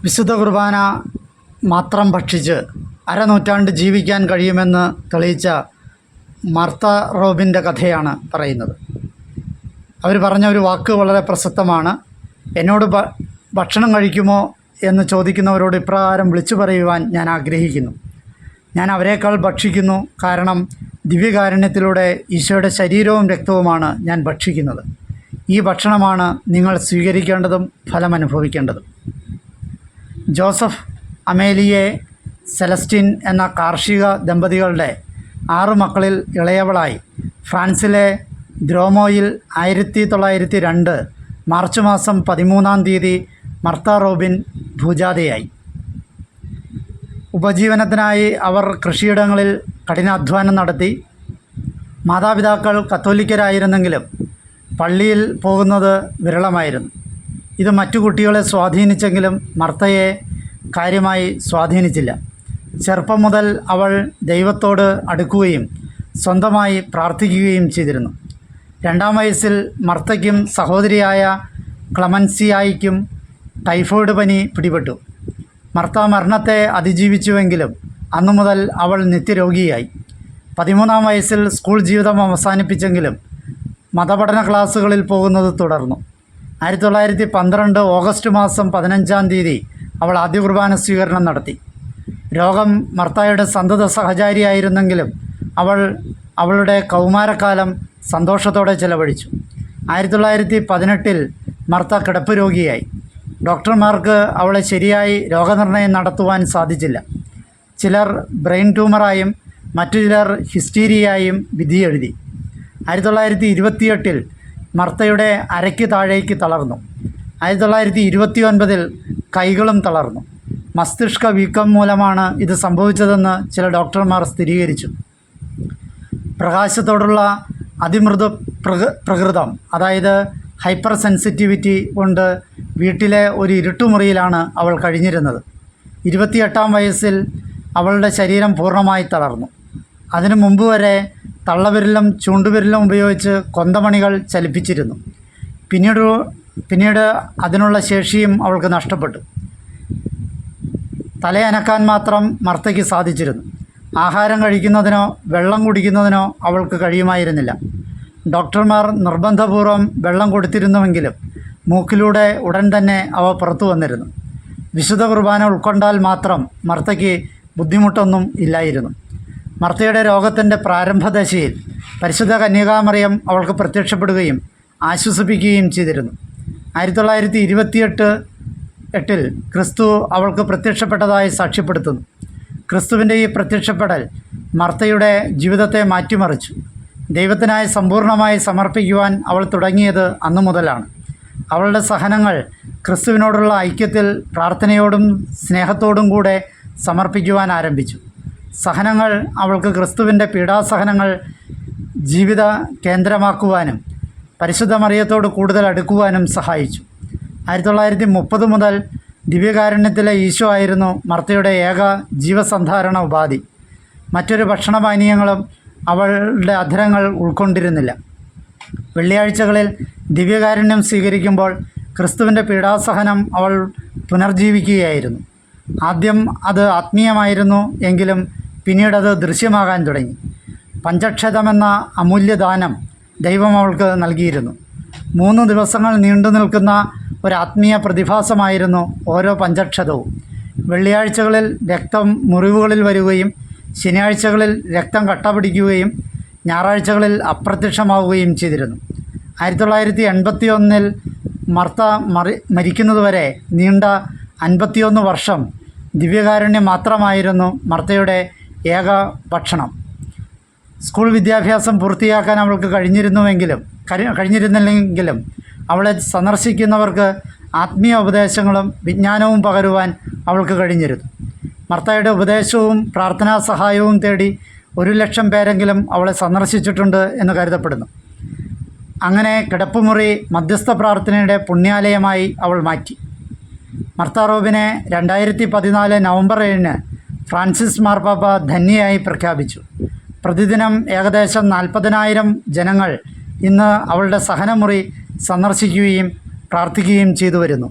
വിശുദ്ധ കുർബാന മാത്രം ഭക്ഷിച്ച് അരനൂറ്റാണ്ട് ജീവിക്കാൻ കഴിയുമെന്ന് തെളിയിച്ച മാർത്ത റോബിൻ്റെ കഥയാണ് പറയുന്നത്. അവർ പറഞ്ഞ ഒരു വാക്ക് വളരെ പ്രസക്തമാണ്. എന്നോട് ഭക്ഷണം കഴിക്കുമോ എന്ന് ചോദിക്കുന്നവരോട് ഇപ്രകാരം വിളിച്ചു പറയുവാൻ ഞാൻ ആഗ്രഹിക്കുന്നു. ഞാൻ അവരെക്കാൾ ഭക്ഷിക്കുന്നു, കാരണം ദിവ്യകാരുണ്യത്തിലൂടെ ഈശോയുടെ ശരീരവും രക്തവുമാണ് ഞാൻ ഭക്ഷിക്കുന്നത്. ഈ ഭക്ഷണമാണ് നിങ്ങൾ സ്വീകരിക്കേണ്ടതും ഫലമനുഭവിക്കേണ്ടതും. ജോസഫ് അമേലിയെ സെലസ്റ്റിൻ എന്ന കാർഷിക ദമ്പതികളുടെ 6 മക്കളിൽ ഇളയവളായി ഫ്രാൻസിലെ ദ്രോമോയിൽ 1902 മാർച്ച് മാസം 13-ാം തീയതി മാർത്ത റോബിൻ ഭൂജാതയായി. ഉപജീവനത്തിനായി അവർ കൃഷിയിടങ്ങളിൽ കഠിനാധ്വാനം നടത്തി. മാതാപിതാക്കൾ കത്തോലിക്കരായിരുന്നെങ്കിലും പള്ളിയിൽ പോകുന്നത് വിരളമായിരുന്നു. ഇത് മറ്റു കുട്ടികളെ സ്വാധീനിച്ചെങ്കിലും മാർത്തയെ കാര്യമായി സ്വാധീനിച്ചില്ല. ചെറുപ്പം മുതൽ അവൾ ദൈവത്തോട് അടുക്കുകയും സ്വന്തമായി പ്രാർത്ഥിക്കുകയും ചെയ്തിരുന്നു. 2-ാം വയസ്സിൽ മാർത്തയ്ക്കും സഹോദരിയായ ക്ലമൻസിയായിക്കും ടൈഫോയിഡ് പനി പിടിപെട്ടു. മാർത്ത മരണത്തെ അതിജീവിച്ചുവെങ്കിലും അന്നു മുതൽ അവൾ നിത്യരോഗിയായി. 13-ാം വയസ്സിൽ സ്കൂൾ ജീവിതം അവസാനിപ്പിച്ചെങ്കിലും മതപഠന ക്ലാസ്സുകളിൽ പോകുന്നത് തുടർന്നു. 1912 ഓഗസ്റ്റ് മാസം 15-ാം തീയതി അവൾ ആദ്യ കുർബാന സ്വീകരണം നടത്തി. രോഗം മാർത്തയുടെ സന്തത സഹചാരിയായിരുന്നെങ്കിലും അവൾ അവളുടെ കൗമാരക്കാലം സന്തോഷത്തോടെ ചെലവഴിച്ചു. 1918-ൽ മാർത്ത കിടപ്പ് രോഗിയായി. ഡോക്ടർമാർക്ക് അവളെ ശരിയായി രോഗനിർണയം നടത്തുവാൻ സാധിച്ചില്ല. ചിലർ ബ്രെയിൻ ട്യൂമറായും മറ്റു ചിലർ ഹിസ്റ്റീരിയായും വിധിയെഴുതി. 1928-ൽ മാർത്തയുടെ അരയ്ക്ക് താഴേക്ക് തളർന്നു. 1929-ൽ കൈകളും തളർന്നു. മസ്തിഷ്ക വീക്കം മൂലമാണ് ഇത് സംഭവിച്ചതെന്ന് ചില ഡോക്ടർമാർ സ്ഥിരീകരിച്ചു. പ്രകാശത്തോടുള്ള അതിമൃദു പ്രകൃതം, അതായത് ഹൈപ്പർ സെൻസിറ്റിവിറ്റി കൊണ്ട് വീട്ടിലെ ഒരു ഇരുട്ടുമുറിയിലാണ് അവൾ കഴിഞ്ഞിരുന്നത്. 28-ാം വയസ്സിൽ അവളുടെ ശരീരം പൂർണ്ണമായി തളർന്നു. അതിനു മുമ്പ് വരെ തള്ളവിരലും ചൂണ്ടുവിരലും ഉപയോഗിച്ച് കൊന്തമണികൾ ചലിപ്പിച്ചിരുന്നു. പിന്നീട് അതിനുള്ള ശേഷിയും അവൾക്ക് നഷ്ടപ്പെട്ടു. തലയനക്കാൻ മാത്രം മാർത്തയ്ക്ക് സാധിച്ചിരുന്നു. ആഹാരം കഴിക്കുന്നതിനോ വെള്ളം കുടിക്കുന്നതിനോ അവൾക്ക് കഴിയുമായിരുന്നില്ല. ഡോക്ടർമാർ നിർബന്ധപൂർവം വെള്ളം കൊടുത്തിരുന്നുവെങ്കിലും മൂക്കിലൂടെ ഉടൻ തന്നെ അവ പുറത്തു വന്നിരുന്നു. വിശുദ്ധ കുർബാന ഉൾക്കൊണ്ടാൽ മാത്രം മാർത്തയ്ക്ക് ബുദ്ധിമുട്ടൊന്നും ഇല്ലായിരുന്നു. മാർത്തയുടെ രോഗത്തിൻ്റെ പ്രാരംഭദശയിൽ പരിശുദ്ധ കന്യകാമറിയം അവൾക്ക് പ്രത്യക്ഷപ്പെടുകയും ആശ്വസിപ്പിക്കുകയും ചെയ്തിരുന്നു. 1928-ൽ ക്രിസ്തു അവൾക്ക് പ്രത്യക്ഷപ്പെട്ടതായി സാക്ഷ്യപ്പെടുത്തുന്നു. ക്രിസ്തുവിൻ്റെ ഈ പ്രത്യക്ഷപ്പെടൽ മാർത്തയുടെ ജീവിതത്തെ മാറ്റിമറിച്ചു. ദൈവത്തിനായി സമ്പൂർണ്ണമായി സമർപ്പിക്കുവാൻ അവൾ തുടങ്ങിയത് അന്നു മുതലാണ്. അവളുടെ സഹനങ്ങൾ ക്രിസ്തുവിനോടുള്ള ഐക്യത്തിൽ പ്രാർത്ഥനയോടും സ്നേഹത്തോടും കൂടെ സമർപ്പിക്കുവാൻ ആരംഭിച്ചു. സഹനങ്ങൾ അവൾക്ക് ക്രിസ്തുവിൻ്റെ പീഡാസഹനങ്ങൾ ജീവിത കേന്ദ്രമാക്കുവാനും പരിശുദ്ധ മറിയത്തോട് കൂടുതൽ അടുക്കുവാനും സഹായിച്ചു. 1930 മുതൽ ദിവ്യകാരുണ്യത്തിലെ ഈശോ ആയിരുന്നു മാർത്തയുടെ ഏക ജീവസന്ധാരണ ഉപാധി. മറ്റൊരു ഭക്ഷണപാനീയങ്ങളും അവളുടെ അധരങ്ങൾ ഉൾക്കൊണ്ടിരുന്നില്ല. വെള്ളിയാഴ്ചകളിൽ ദിവ്യകാരുണ്യം സ്വീകരിക്കുമ്പോൾ ക്രിസ്തുവിൻ്റെ പീഡാസഹനം അവൾ പുനർജീവിക്കുകയായിരുന്നു. ആദ്യം അത് ആത്മീയമായിരുന്നു, എങ്കിലും പിന്നീടത് ദൃശ്യമാകാൻ തുടങ്ങി. പഞ്ചക്ഷതമെന്ന അമൂല്യദാനം ദൈവം അവൾക്ക് നൽകിയിരുന്നു. 3 ദിവസങ്ങൾ നീണ്ടു നിൽക്കുന്ന ഒരാത്മീയ പ്രതിഭാസമായിരുന്നു ഓരോ പഞ്ചക്ഷതവും. വെള്ളിയാഴ്ചകളിൽ രക്തം മുറിവുകളിൽ വരികയും ശനിയാഴ്ചകളിൽ രക്തം കട്ട പിടിക്കുകയും ഞായറാഴ്ചകളിൽ അപ്രത്യക്ഷമാവുകയും ചെയ്തിരുന്നു. 1981-ൽ മാർത്ത മരിക്കുന്നതുവരെ നീണ്ട 51 വർഷം ദിവ്യകാരുണ്യം മാത്രമായിരുന്നു മാർത്തയുടെ ഏക ഭക്ഷണം. സ്കൂൾ വിദ്യാഭ്യാസം പൂർത്തിയാക്കാൻ അവൾക്ക് കഴിഞ്ഞിരുന്നില്ലെങ്കിലും അവളെ സന്ദർശിക്കുന്നവർക്ക് ആത്മീയ ഉപദേശങ്ങളും വിജ്ഞാനവും പകരുവാൻ അവൾക്ക് കഴിഞ്ഞിരുന്നു. മാർത്തയുടെ ഉപദേശവും പ്രാർത്ഥനാ സഹായവും തേടി 100,000 പേരെങ്കിലും അവളെ സന്ദർശിച്ചിട്ടുണ്ട് എന്ന് കരുതപ്പെടുന്നു. അങ്ങനെ കിടപ്പുമുറി മധ്യസ്ഥ പ്രാർത്ഥനയുടെ പുണ്യാലയമായി അവൾ മാറ്റി. മാർത്ത റോബിനെ 2014 നവംബർ 7-ന് ഫ്രാൻസിസ് മാർപ്പാപ്പ ധന്യയായി പ്രഖ്യാപിച്ചു. പ്രതിദിനം ഏകദേശം 40,000 ജനങ്ങൾ ഇന്ന് അവളുടെ സഹനമുറി സന്ദർശിക്കുകയും പ്രാർത്ഥിക്കുകയും ചെയ്തു വരുന്നു.